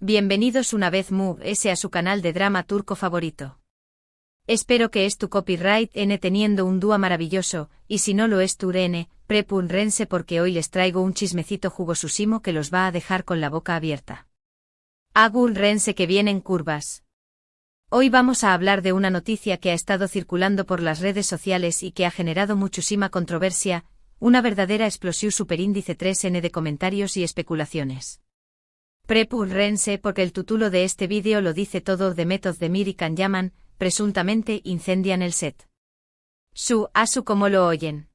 Bienvenidos una vez más a su canal de drama turco favorito. Espero que es tu copyright N teniendo un dúo maravilloso, y si no lo es tu N, prepúrense porque hoy les traigo un chismecito jugosísimo que los va a dejar con la boca abierta. Rense que vienen curvas. Hoy vamos a hablar de una noticia que ha estado circulando por las redes sociales y que ha generado muchísima controversia, una verdadera explosión superíndice 3N de comentarios y especulaciones. Prepúrense porque el título de este vídeo lo dice todo. The Method de Mir y Can Yaman, presuntamente incendian el set. Asu como lo oyen.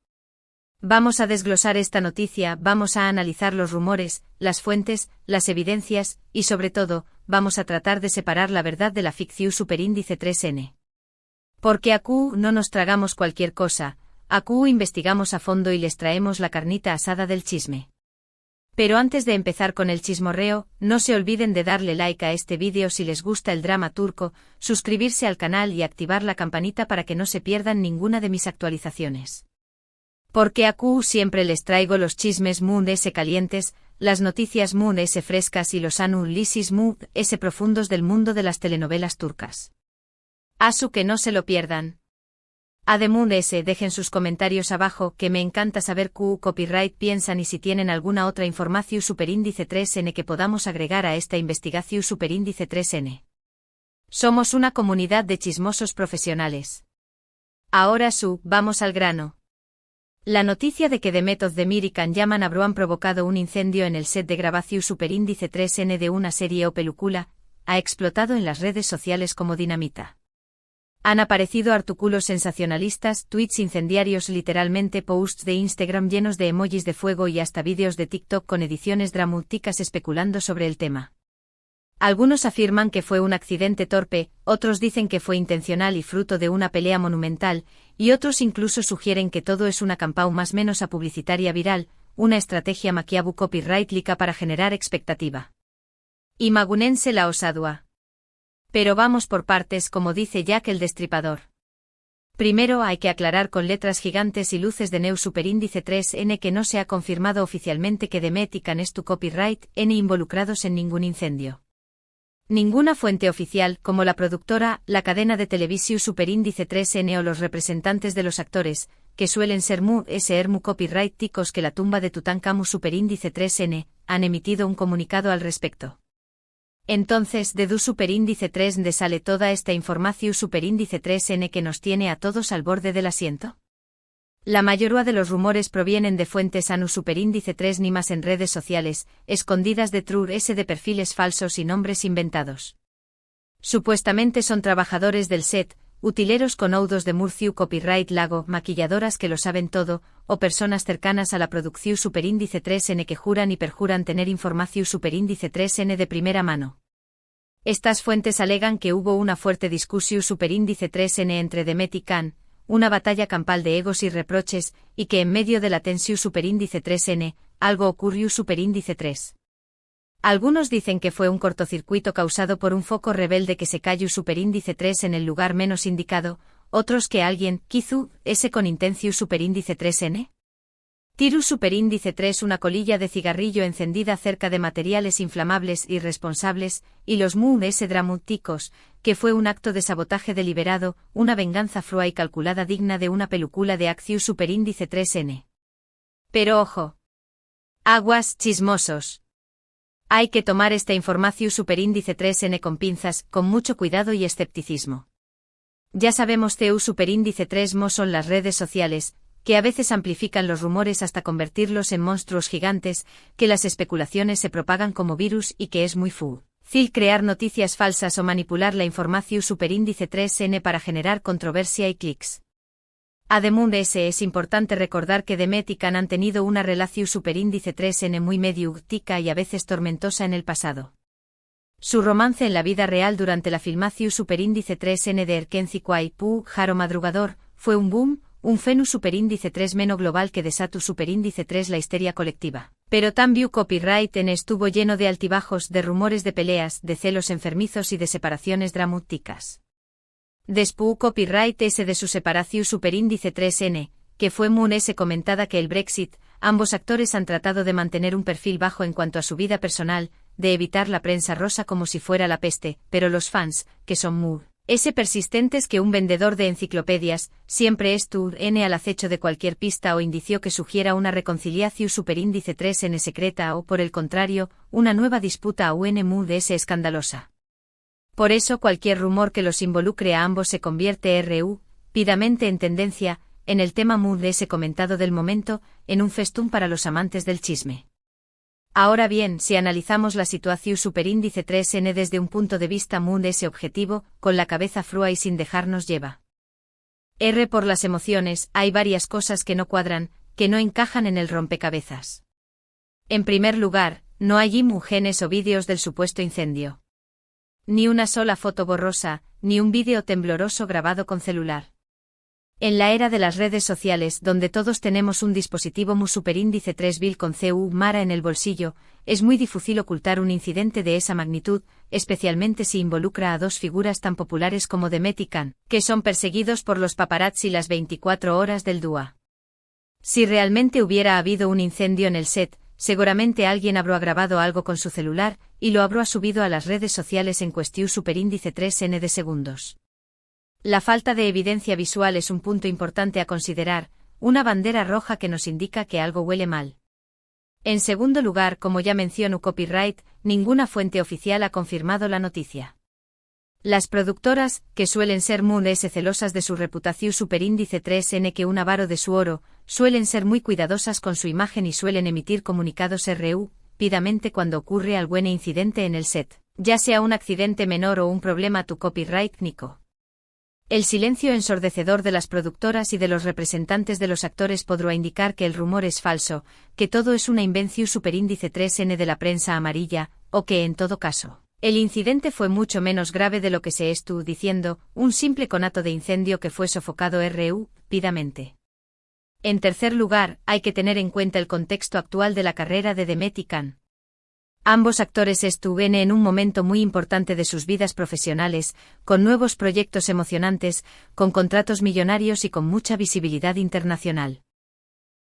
Vamos a desglosar esta noticia, vamos a analizar los rumores, las fuentes, las evidencias, y sobre todo, vamos a tratar de separar la verdad de la ficción superíndice 3N. Porque aquí no nos tragamos cualquier cosa, aquí investigamos a fondo y les traemos la carnita asada del chisme. Pero antes de empezar con el chismorreo, no se olviden de darle like a este vídeo si les gusta el drama turco, suscribirse al canal y activar la campanita para que no se pierdan ninguna de mis actualizaciones. Porque aquí siempre les traigo los chismes calientes, las noticias frescas y los análisis profundos del mundo de las telenovelas turcas. Asu que no se lo pierdan. Además dejen sus comentarios abajo que me encanta saber qué copyright piensan y si tienen alguna otra información superíndice 3N que podamos agregar a esta investigación superíndice 3N. Somos una comunidad de chismosos profesionales. Ahora vamos al grano. La noticia de que The Method de Mir y Can Yaman han provocado un incendio en el set de grabación superíndice 3N de una serie o película, ha explotado en las redes sociales como dinamita. Han aparecido artículos sensacionalistas, tweets incendiarios, literalmente posts de Instagram llenos de emojis de fuego y hasta vídeos de TikTok con ediciones dramáticas especulando sobre el tema. Algunos afirman que fue un accidente torpe, otros dicen que fue intencional y fruto de una pelea monumental, y otros incluso sugieren que todo es una campaña más menos a publicitaria viral, una estrategia maquiavu copyright-lica para generar expectativa. Imagúnense la osadua. Pero vamos por partes como dice Jack el Destripador. Primero hay que aclarar con letras gigantes y luces de Neu superíndice 3N que no se ha confirmado oficialmente que The Met y Can es tu copyright N involucrados en ningún incendio. Ninguna fuente oficial, como la productora, la cadena de televisión superíndice 3N o los representantes de los actores, que suelen ser mu copyright ticos que la tumba de Tutankamón superíndice 3N, han emitido un comunicado al respecto. Entonces, ¿de superíndice 3N sale toda esta información superíndice 3N que nos tiene a todos al borde del asiento? La mayoría de los rumores provienen de fuentes anu superíndice 3N más en redes sociales, escondidas de de perfiles falsos y nombres inventados. Supuestamente son trabajadores del set, utileros con oudos de Murciu copyright lago, maquilladoras que lo saben todo, o personas cercanas a la producción superíndice 3N que juran y perjuran tener información superíndice 3N de primera mano. Estas fuentes alegan que hubo una fuerte discusión superíndice 3N entre The Met y Can, una batalla campal de egos y reproches, y que en medio de la tensión superíndice 3N, algo ocurrió superíndice 3. Algunos dicen que fue un cortocircuito causado por un foco rebelde que se cayó superíndice 3 en el lugar menos indicado, otros que alguien, quizu, con intención superíndice 3N. Tiru superíndice 3 una colilla de cigarrillo encendida cerca de materiales inflamables irresponsables, y los dramáticos, que fue un acto de sabotaje deliberado, una venganza frua y calculada digna de una película de acción superíndice 3N. Pero ojo. Aguas, chismosos. Hay que tomar esta información superíndice 3N con pinzas, con mucho cuidado y escepticismo. Ya sabemos que superíndice 3 son las redes sociales, que a veces amplifican los rumores hasta convertirlos en monstruos gigantes, que las especulaciones se propagan como virus y que es muy fácil crear noticias falsas o manipular la información superíndice 3N para generar controversia y clics. Además es importante recordar que The Met y Can han tenido una relación superíndice 3N muy mediática y a veces tormentosa en el pasado. Su romance en la vida real durante la filmación superíndice 3N de Erkenci Kwai Pu Jaro Madrugador fue un boom, un fenómeno superíndice 3 menos global que desató superíndice 3 la histeria colectiva. Pero también copyright N estuvo lleno de altibajos, de rumores de peleas, de celos enfermizos y de separaciones dramáticas. Después copyright S de su separación superíndice 3N, que fue comentada que el Brexit, ambos actores han tratado de mantener un perfil bajo en cuanto a su vida personal, de evitar la prensa rosa como si fuera la peste, pero los fans, que son muy persistentes que un vendedor de enciclopedias, siempre es n al acecho de cualquier pista o indicio que sugiera una reconciliación superíndice 3n secreta o, por el contrario, una nueva disputa a un escandalosa. Por eso cualquier rumor que los involucre a ambos se convierte rápidamente en tendencia, en el tema comentado del momento, en un festún para los amantes del chisme. Ahora bien, si analizamos la situación superíndice 3n desde un punto de vista objetivo, con la cabeza fría y sin dejarnos llevar por las emociones, hay varias cosas que no cuadran, que no encajan en el rompecabezas. En primer lugar, no hay imágenes o vídeos del supuesto incendio. Ni una sola foto borrosa, ni un vídeo tembloroso grabado con celular. En la era de las redes sociales, donde todos tenemos un dispositivo superíndice 3000 con CU Mara en el bolsillo, es muy difícil ocultar un incidente de esa magnitud, especialmente si involucra a dos figuras tan populares como Demet y Can, que son perseguidos por los paparazzi las 24 horas del día. Si realmente hubiera habido un incendio en el set, seguramente alguien habrá grabado algo con su celular, y lo habrá subido a las redes sociales en cuestión superíndice 3n de segundos. La falta de evidencia visual es un punto importante a considerar, una bandera roja que nos indica que algo huele mal. En segundo lugar, como ya mencionó Copyright, ninguna fuente oficial ha confirmado la noticia. Las productoras, que suelen ser muy celosas de su reputación superíndice 3n que un avaro de su oro, suelen ser muy cuidadosas con su imagen y suelen emitir comunicados rápidamente cuando ocurre algún incidente en el set, ya sea un accidente menor o un problema tu copyright Nico. El silencio ensordecedor de las productoras y de los representantes de los actores podrá indicar que el rumor es falso, que todo es una invención superíndice 3n de la prensa amarilla, o que en todo caso, el incidente fue mucho menos grave de lo que se estuvo diciendo, un simple conato de incendio que fue sofocado rápidamente. En tercer lugar, hay que tener en cuenta el contexto actual de la carrera de Demet y Can. Ambos actores estuvieron en un momento muy importante de sus vidas profesionales, con nuevos proyectos emocionantes, con contratos millonarios y con mucha visibilidad internacional.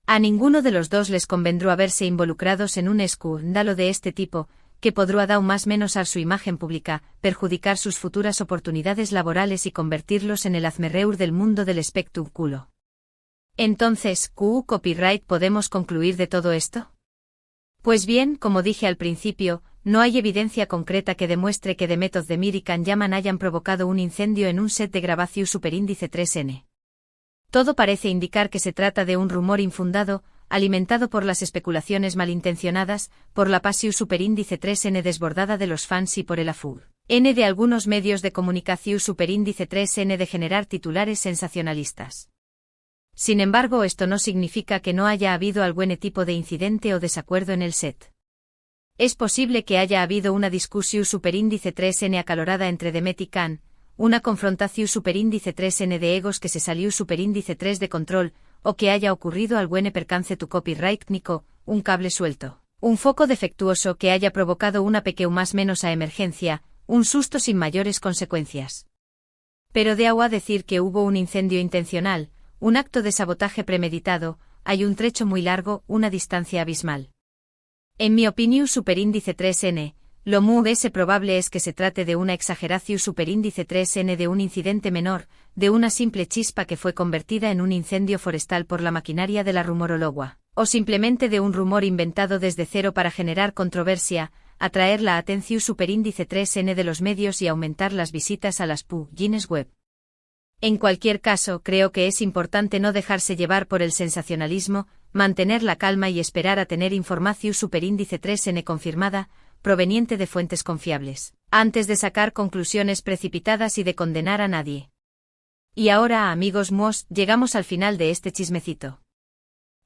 A ninguno de los dos les convendrá verse involucrados en un escándalo de este tipo, que podrá dar más menos a su imagen pública, perjudicar sus futuras oportunidades laborales y convertirlos en el hazmerreur del mundo del espectáculo. Entonces, ¿copyright podemos concluir de todo esto? Pues bien, como dije al principio, no hay evidencia concreta que demuestre que Demet Özdemir y Can Yaman hayan provocado un incendio en un set de grabación superíndice 3n. Todo parece indicar que se trata de un rumor infundado, alimentado por las especulaciones malintencionadas, por la pasión superíndice 3n desbordada de los fans y por el afán de algunos medios de comunicación superíndice 3n de generar titulares sensacionalistas. Sin embargo, esto no significa que no haya habido algún tipo de incidente o desacuerdo en el set. Es posible que haya habido una discusión superíndice 3n acalorada entre Demet y Can, una confrontación superíndice 3n de egos que se salió superíndice 3 de control, o que haya ocurrido algún percance tu copyright Nico, un cable suelto, un foco defectuoso que haya provocado una pequeña más menos a emergencia, un susto sin mayores consecuencias. Pero de agua decir que hubo un incendio intencional, un acto de sabotaje premeditado, hay un trecho muy largo, una distancia abismal. En mi opinión superíndice 3n, lo muy probable es que se trate de una exageración superíndice 3n de un incidente menor, de una simple chispa que fue convertida en un incendio forestal por la maquinaria de la rumorologua, o simplemente de un rumor inventado desde cero para generar controversia, atraer la atención superíndice 3n de los medios y aumentar las visitas a las páginas web. En cualquier caso, creo que es importante no dejarse llevar por el sensacionalismo, mantener la calma y esperar a tener información superíndice 3n confirmada, proveniente de fuentes confiables, antes de sacar conclusiones precipitadas y de condenar a nadie. Y ahora, amigos míos, llegamos al final de este chismecito.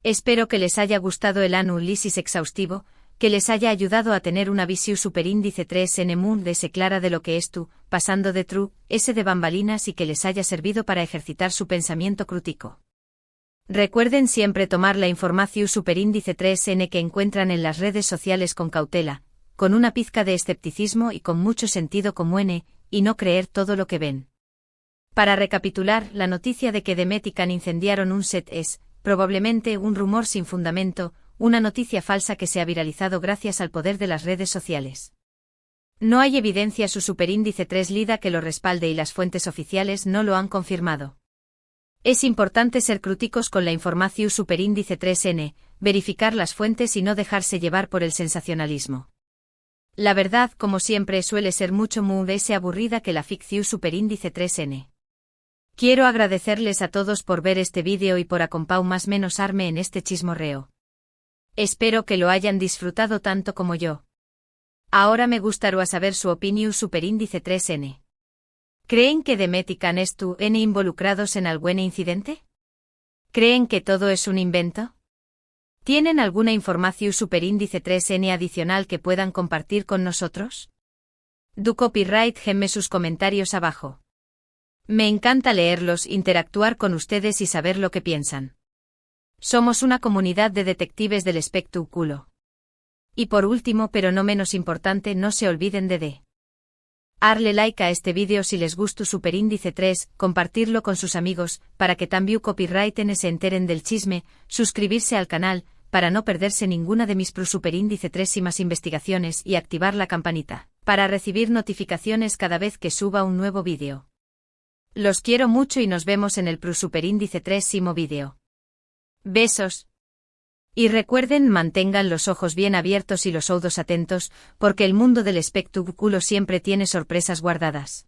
Espero que les haya gustado el análisis exhaustivo, que les haya ayudado a tener una visión superíndice 3n muy clara de lo que es tú, pasando de true, ese de bambalinas y que les haya servido para ejercitar su pensamiento crítico. Recuerden siempre tomar la información superíndice 3n que encuentran en las redes sociales con cautela, con una pizca de escepticismo y con mucho sentido común, y no creer todo lo que ven. Para recapitular, la noticia de que Demet y Can incendiaron un set es, probablemente, un rumor sin fundamento, una noticia falsa que se ha viralizado gracias al poder de las redes sociales. No hay evidencia su superíndice 3 LIDA que lo respalde y las fuentes oficiales no lo han confirmado. Es importante ser críticos con la información superíndice 3N, verificar las fuentes y no dejarse llevar por el sensacionalismo. La verdad, como siempre, suele ser mucho más aburrida que la ficción superíndice 3N. Quiero agradecerles a todos por ver este vídeo y por acompañar más menos arme en este chismorreo. Espero que lo hayan disfrutado tanto como yo. Ahora me gustaría saber su opinión superíndice 3N. ¿Creen que Demet y Can estuvieron involucrados en algún incidente? ¿Creen que todo es un invento? ¿Tienen alguna información superíndice 3N adicional que puedan compartir con nosotros? Do copyright gemme sus comentarios abajo. Me encanta leerlos, interactuar con ustedes y saber lo que piensan. Somos una comunidad de detectives del espectáculo. Y por último, pero no menos importante, no se olviden de darle like a este vídeo si les gusta superíndice 3, compartirlo con sus amigos, para que también copyright se enteren del chisme, suscribirse al canal, para no perderse ninguna de mis superíndice 3 y más investigaciones y activar la campanita, para recibir notificaciones cada vez que suba un nuevo vídeo. Los quiero mucho y nos vemos en el superíndice 3 vídeo. Besos. Y recuerden, mantengan los ojos bien abiertos y los oídos atentos, porque el mundo del espectáculo siempre tiene sorpresas guardadas.